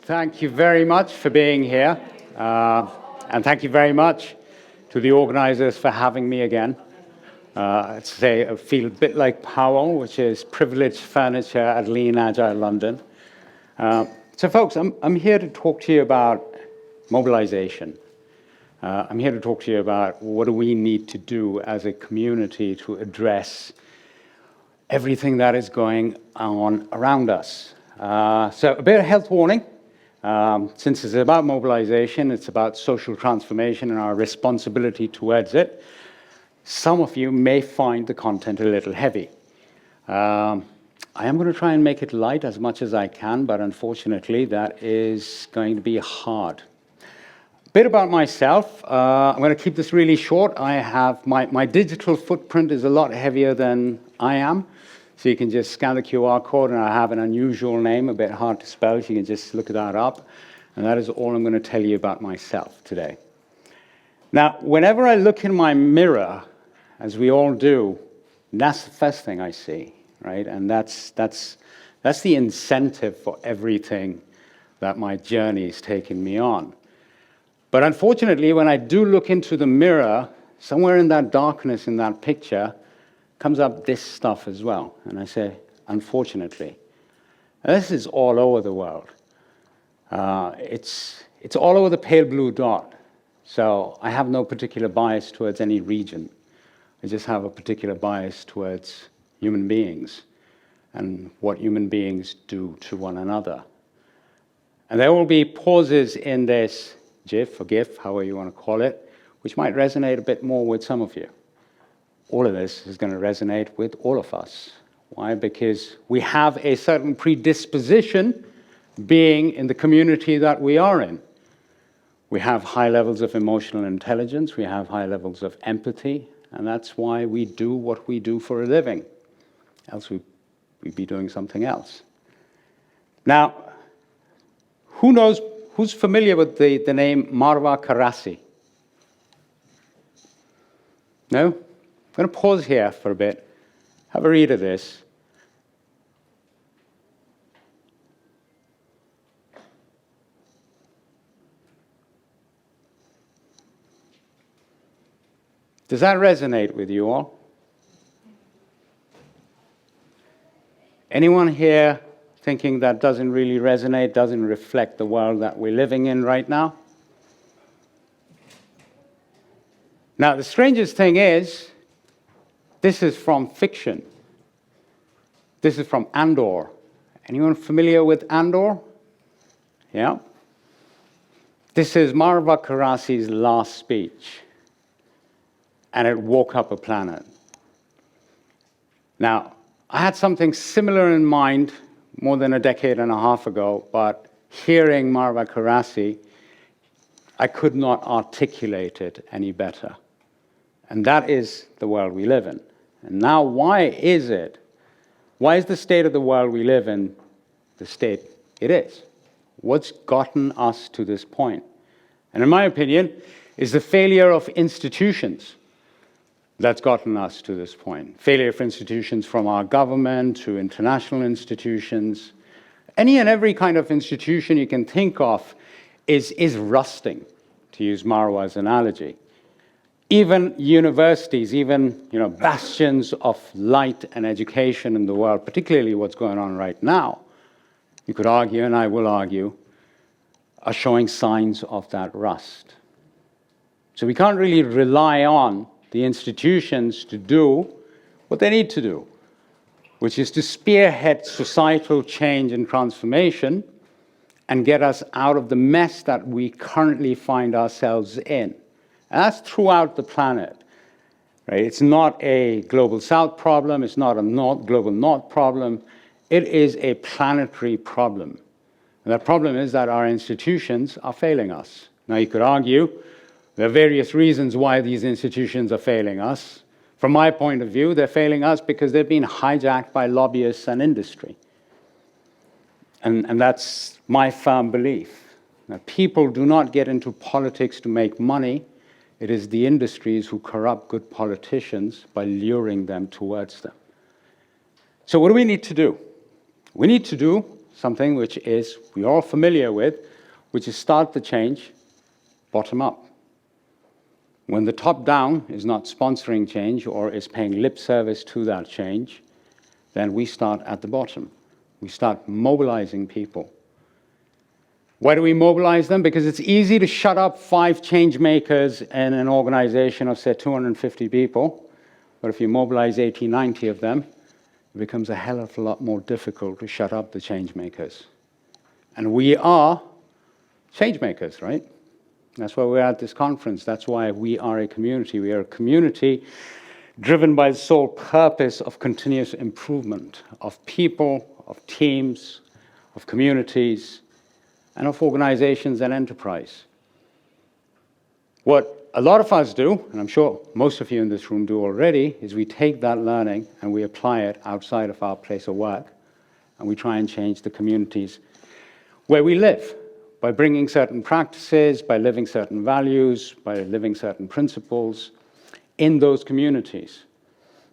Thank you very much for being here. And thank you very much to the organizers for having me again. I'd say I feel a bit like Powell, which is privileged furniture at Lean Agile London. So folks, I'm here to talk to you about mobilization. I'm here to talk to you about what do we need to do as a community to address everything that is going on around us. So a bit of health warning. Since it's about mobilization, it's about social transformation and our responsibility towards it. Some of you may find the content a little heavy. I am going to try and make it light as much as I can, but unfortunately that is going to be hard. A bit about myself. I'm going to keep this really short. I have my digital footprint is a lot heavier than I am. So you can just scan the QR code, and I have an unusual name, a bit hard to spell, so you can just look that up. And that is all I'm going to tell you about myself today. Now, whenever I look in my mirror, as we all do, that's the first thing I see, right? And that's the incentive for everything that my journey is taking me on. But unfortunately, when I do look into the mirror, somewhere in that darkness in that picture, comes up this stuff as well. And I say, unfortunately. And this is all over the world. It's all over the pale blue dot. So I have no particular bias towards any region. I just have a particular bias towards human beings and what human beings do to one another. And there will be pauses in this GIF or GIF, however you want to call it, which might resonate a bit more with some of you. All of this is going to resonate with all of us. Why? Because we have a certain predisposition being in the community that we are in. We have high levels of emotional intelligence, we have high levels of empathy, and that's why we do what we do for a living. Else we'd be doing something else. Now, who's familiar with the name Marwa Karasi? No? I'm going to pause here for a bit, have a read of this. Does that resonate with you all? Anyone here thinking that doesn't really resonate, doesn't reflect the world that we're living in right now? Now, the strangest thing is, this is from fiction. This is from Andor. Anyone familiar with Andor? Yeah? This is Marwa Karasi's last speech. And it woke up a planet. Now, I had something similar in mind more than a decade and a half ago, but hearing Marwa Karasi, I could not articulate it any better. And that is the world we live in. And now, why is the state of the world we live in the state it is? What's gotten us to this point? And in my opinion, is the failure of institutions that's gotten us to this point. Failure of institutions from our government to international institutions. Any and every kind of institution you can think of is rusting, to use Marwa's analogy. Even universities, even bastions of light and education in the world, particularly what's going on right now, you could argue, and I will argue, are showing signs of that rust. So we can't really rely on the institutions to do what they need to do, which is to spearhead societal change and transformation and get us out of the mess that we currently find ourselves in. And that's throughout the planet, right? It's not a global south problem. It's not a global north problem. It is a planetary problem. And the problem is that our institutions are failing us. Now, you could argue there are various reasons why these institutions are failing us. From my point of view, they're failing us because they've been hijacked by lobbyists and industry. And that's my firm belief. That people do not get into politics to make money. It is the industries who corrupt good politicians by luring them towards them. So what do we need to do? We need to do something which is we're all familiar with, which is start the change bottom up. When the top down is not sponsoring change or is paying lip service to that change, then we start at the bottom. We start mobilizing people. Why do we mobilize them? Because it's easy to shut up 5 change makers in an organization of, say, 250 people. But if you mobilize 80, 90 of them, it becomes a hell of a lot more difficult to shut up the change makers. And we are change makers, right? That's why we're at this conference. That's why we are a community. We are a community driven by the sole purpose of continuous improvement of people, of teams, of communities, and of organizations and enterprise. What a lot of us do, and I'm sure most of you in this room do already, is we take that learning and we apply it outside of our place of work, and we try and change the communities where we live by bringing certain practices, by living certain values, by living certain principles in those communities.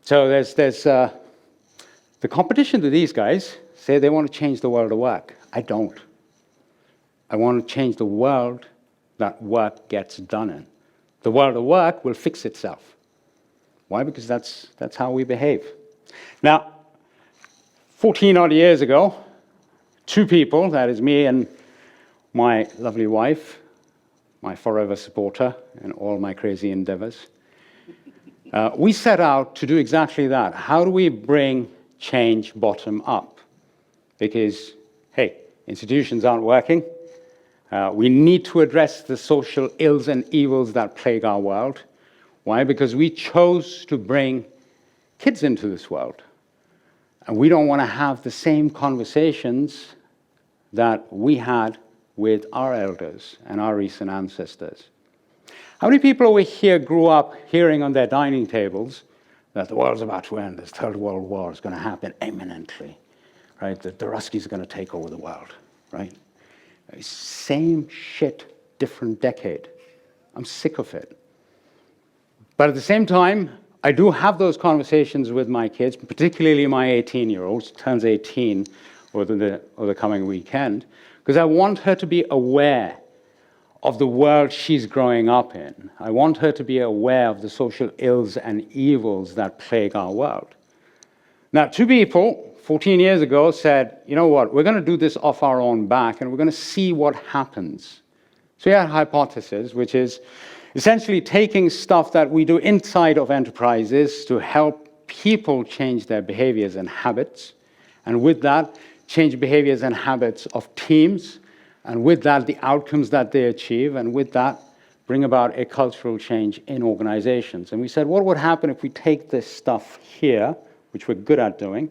So there's the competition to these guys say they want to change the world of work. I don't. I want to change the world that work gets done in. The world of work will fix itself. Why? Because that's how we behave. Now, 14 odd years ago, 2 people, that is me and my lovely wife, my forever supporter in all my crazy endeavors, we set out to do exactly that. How do we bring change bottom up? Because, hey, institutions aren't working. We need to address the social ills and evils that plague our world. Why? Because we chose to bring kids into this world. And we don't want to have the same conversations that we had with our elders and our recent ancestors. How many people over here grew up hearing on their dining tables that the world's about to end, this Third World War is going to happen imminently, right? That the Ruskies are going to take over the world, right? Same shit, different decade. I'm sick of it. But at the same time, I do have those conversations with my kids, particularly my 18-year-old, turns 18 over the coming weekend, because I want her to be aware of the world she's growing up in. I want her to be aware of the social ills and evils that plague our world. Now, 2 people 14 years ago said, you know what, we're going to do this off our own back and we're going to see what happens. So we had a hypothesis, which is essentially taking stuff that we do inside of enterprises to help people change their behaviors and habits, and with that, change behaviors and habits of teams, and with that, the outcomes that they achieve, and with that, bring about a cultural change in organizations. And we said, what would happen if we take this stuff here, which we're good at doing,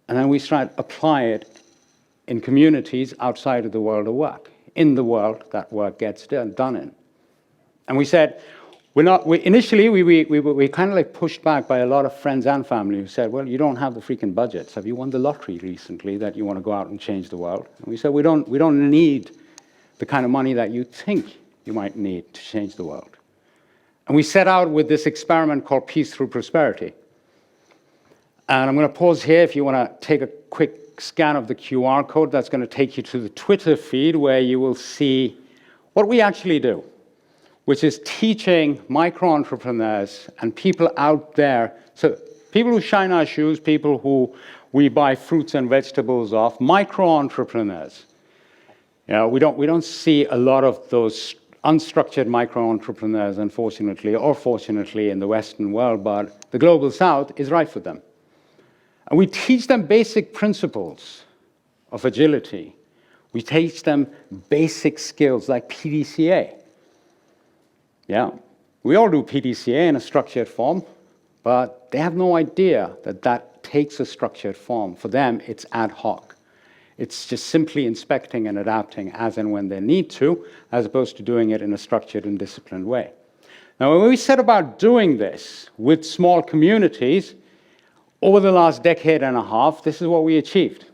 and then we try to apply it in communities outside of the world of work, in the world that work gets done in. And we said, initially we kind of like pushed back by a lot of friends and family who said, well, you don't have the freaking budgets. Have you won the lottery recently that you want to go out and change the world? And we said, we don't need the kind of money that you think you might need to change the world. And we set out with this experiment called Peace Through Prosperity. And I'm going to pause here if you want to take a quick scan of the QR code. That's going to take you to the Twitter feed where you will see what we actually do, which is teaching micro-entrepreneurs and people out there, so people who shine our shoes, people who we buy fruits and vegetables off, micro-entrepreneurs. You know, we don't see a lot of those unstructured micro-entrepreneurs, unfortunately, or fortunately in the Western world, but the Global South is rife with them. And we teach them basic principles of agility. We teach them basic skills like PDCA. Yeah, we all do PDCA in a structured form, but they have no idea that that takes a structured form. For them, it's ad hoc. It's just simply inspecting and adapting as and when they need to, as opposed to doing it in a structured and disciplined way. Now, when we set about doing this with small communities, over the last decade and a half, this is what we achieved.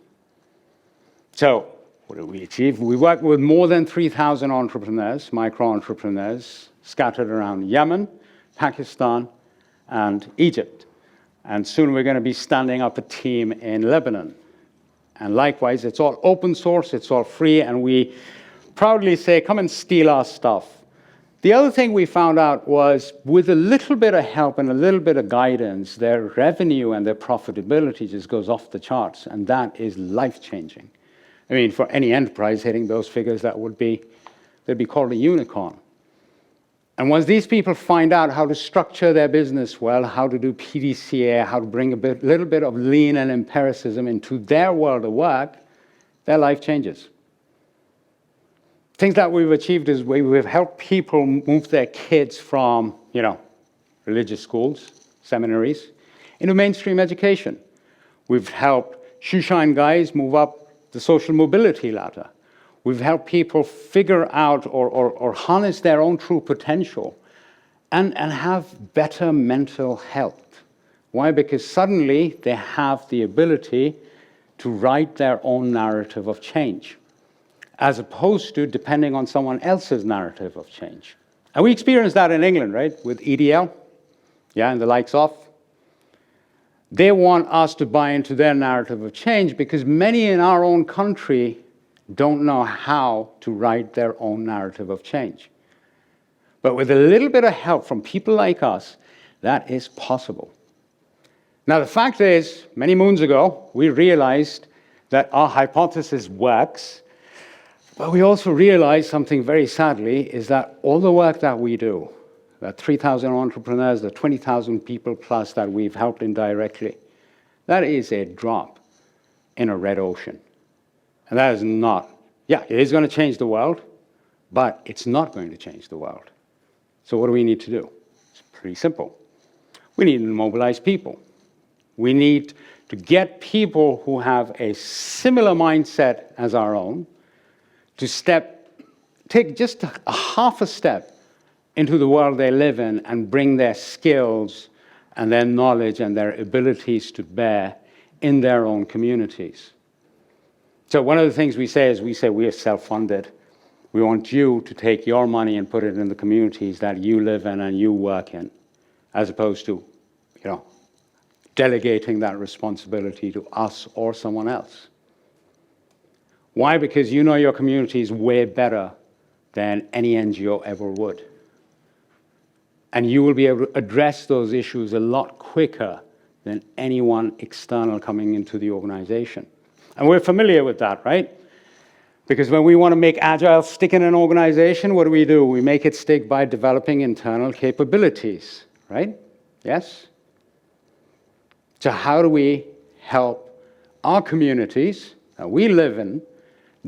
So, what did we achieve? We worked with more than 3,000 entrepreneurs, micro-entrepreneurs, scattered around Yemen, Pakistan, and Egypt. And soon we're going to be standing up a team in Lebanon. And likewise, it's all open source, it's all free, and we proudly say, come and steal our stuff. The other thing we found out was with a little bit of help and a little bit of guidance, their revenue and their profitability just goes off the charts, and that is life-changing. I mean, for any enterprise hitting those figures, they'd be called a unicorn. And once these people find out how to structure their business well, how to do PDCA, how to bring a little bit of lean and empiricism into their world of work, their life changes. Things that we've achieved is we've helped people move their kids from, religious schools, seminaries, into mainstream education. We've helped shoeshine guys move up the social mobility ladder. We've helped people figure out or harness their own true potential and have better mental health. Why? Because suddenly they have the ability to write their own narrative of change, as opposed to depending on someone else's narrative of change. And we experienced that in England, right, with EDL, and the likes of. They want us to buy into their narrative of change because many in our own country don't know how to write their own narrative of change. But with a little bit of help from people like us, that is possible. Now, the fact is, many moons ago, we realized that our hypothesis works. But we also realize something very sadly is that all the work that we do, the 3,000 entrepreneurs, the 20,000 people plus that we've helped indirectly, that is a drop in a red ocean. And that is not, it is going to change the world, but it's not going to change the world. So what do we need to do? It's pretty simple. We need to mobilize people. We need to get people who have a similar mindset as our own, to take just a half a step into the world they live in and bring their skills and their knowledge and their abilities to bear in their own communities. So one of the things we say is we are self-funded. We want you to take your money and put it in the communities that you live in and you work in, as opposed to, delegating that responsibility to us or someone else. Why? Because you know your community is way better than any NGO ever would. And you will be able to address those issues a lot quicker than anyone external coming into the organization. And we're familiar with that, right? Because when we want to make Agile stick in an organization, what do? We make it stick by developing internal capabilities, right? Yes? So how do we help our communities that we live in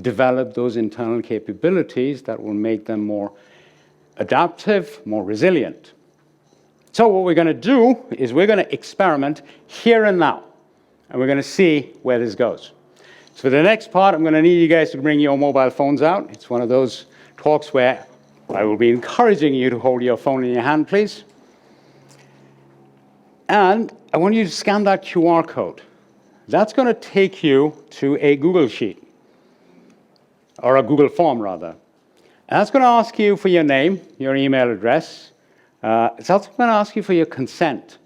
develop those internal capabilities that will make them more adaptive, more resilient? So what we're going to do is we're going to experiment here and now, and we're going to see where this goes. So for the next part, I'm going to need you guys to bring your mobile phones out. It's one of those talks where I will be encouraging you to hold your phone in your hand, please. And I want you to scan that QR code. That's going to take you to a Google Sheet, or a Google form, rather. And that's going to ask you for your name, your email address. It's also going to ask you for your consent.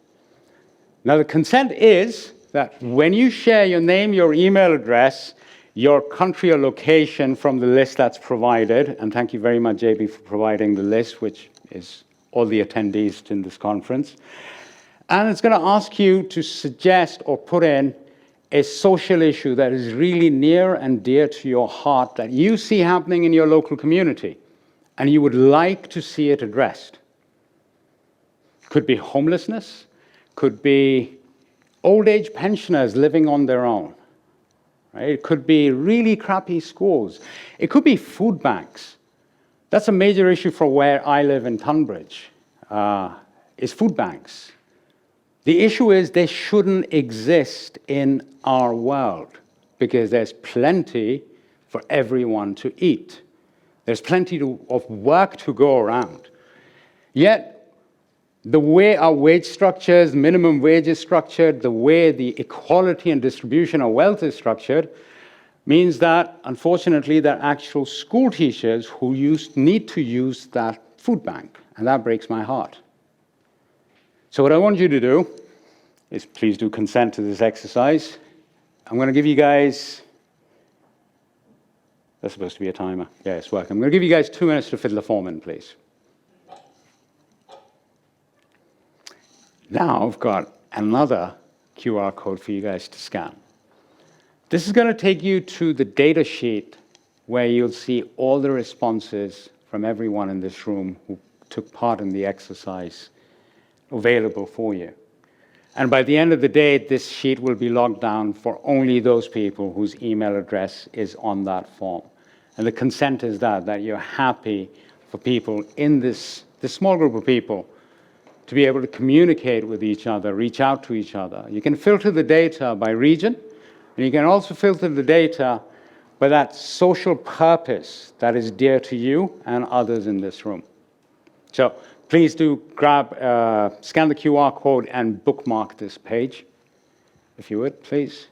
Now, the consent is that when you share your name, your email address, your country or location from the list that's provided, and thank you very much, JB, for providing the list, which is all the attendees in this conference. And it's going to ask you to suggest or put in a social issue that is really near and dear to your heart that you see happening in your local community, and you would like to see it addressed. Could be homelessness, could be old age pensioners living on their own. Right? It could be really crappy schools. It could be food banks. That's a major issue for where I live in Tunbridge, is food banks. The issue is they shouldn't exist in our world because there's plenty for everyone to eat. There's plenty of work to go around. Yet, the way our wage structures, minimum wage is structured, the way the equality and distribution of wealth is structured, means that, unfortunately, there are actual school teachers who need to use that food bank, and that breaks my heart. So what I want you to do is please do consent to this exercise. I'm going to give you guys There's supposed to be a timer. Yeah, it's working. I'm going to give you guys 2 minutes to fill the form in, please. Now I've got another QR code for you guys to scan. This is going to take you to the data sheet where you'll see all the responses from everyone in this room who took part in the exercise available for you. And by the end of the day, this sheet will be logged down for only those people whose email address is on that form. And the consent is that you're happy for people in this small group of people to be able to communicate with each other, reach out to each other. You can filter the data by region, and you can also filter the data by that social purpose that is dear to you and others in this room. So please do scan the QR code and bookmark this page, if you would, please.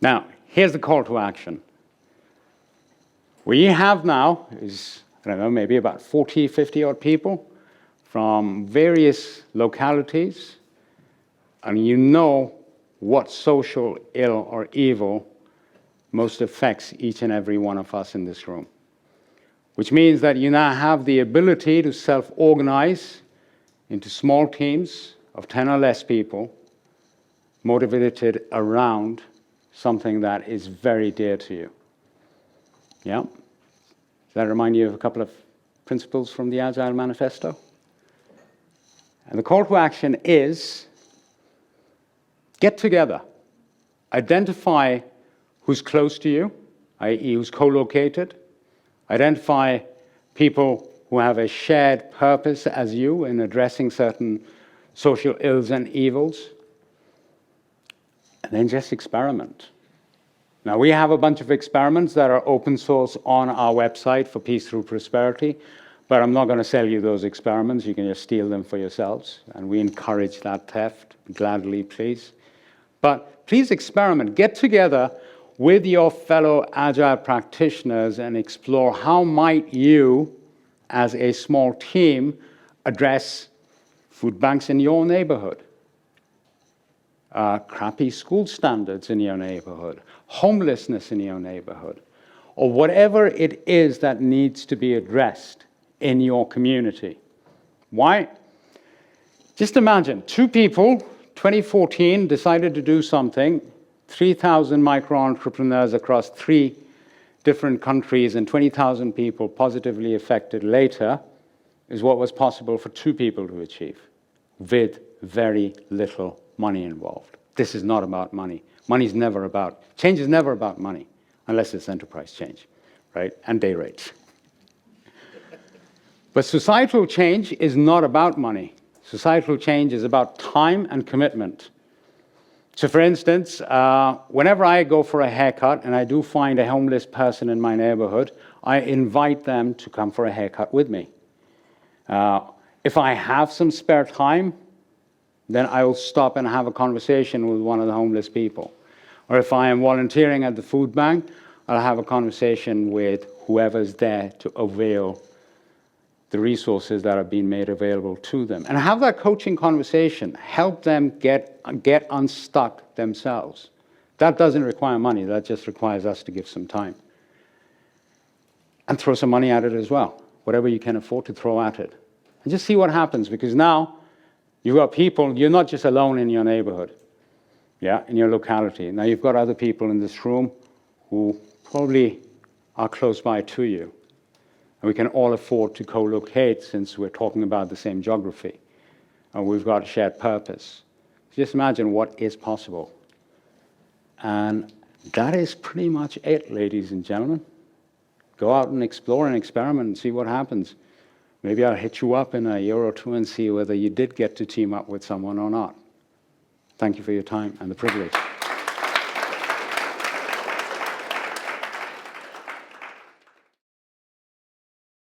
Now, here's the call to action. What you have now is, I don't know, maybe about 40, 50 odd people from various localities, and you know what social ill or evil most affects each and every one of us in this room. Which means that you now have the ability to self-organize into small teams of 10 or less people, motivated around something that is very dear to you. Yeah? Does that remind you of a couple of principles from the Agile Manifesto? And the call to action is get together. Identify who's close to you, i.e. who's co-located. Identify people who have a shared purpose as you in addressing certain social ills and evils. And then just experiment. Now, we have a bunch of experiments that are open source on our website for Peace Through Prosperity, but I'm not going to sell you those experiments. You can just steal them for yourselves, and we encourage that theft, gladly, please. But please experiment. Get together with your fellow Agile practitioners and explore how might you, as a small team, address food banks in your neighborhood, crappy school standards in your neighborhood, homelessness in your neighborhood, or whatever it is that needs to be addressed in your community. Why? Just imagine, 2 people, 2014, decided to do something, 3,000 micro-entrepreneurs across 3 different countries and 20,000 people positively affected later is what was possible for 2 people to achieve with very little money involved. This is not about money. Change is never about money, unless it's enterprise change, right? And day rates. But societal change is not about money. Societal change is about time and commitment. So for instance, whenever I go for a haircut and I do find a homeless person in my neighborhood, I invite them to come for a haircut with me. If I have some spare time, then I will stop and have a conversation with one of the homeless people. Or if I am volunteering at the food bank, I'll have a conversation with whoever's there to avail the resources that are being made available to them. And have that coaching conversation, help them get unstuck themselves. That doesn't require money, that just requires us to give some time. And throw some money at it as well, whatever you can afford to throw at it. And just see what happens, because now you've got people, you're not just alone in your neighborhood, yeah, in your locality. Now you've got other people in this room who probably are close by to you. And we can all afford to co-locate since we're talking about the same geography. And we've got a shared purpose. Just imagine what is possible. And that is pretty much it, ladies and gentlemen. Go out and explore and experiment and see what happens. Maybe I'll hit you up in a year or 2 and see whether you did get to team up with someone or not. Thank you for your time and the privilege.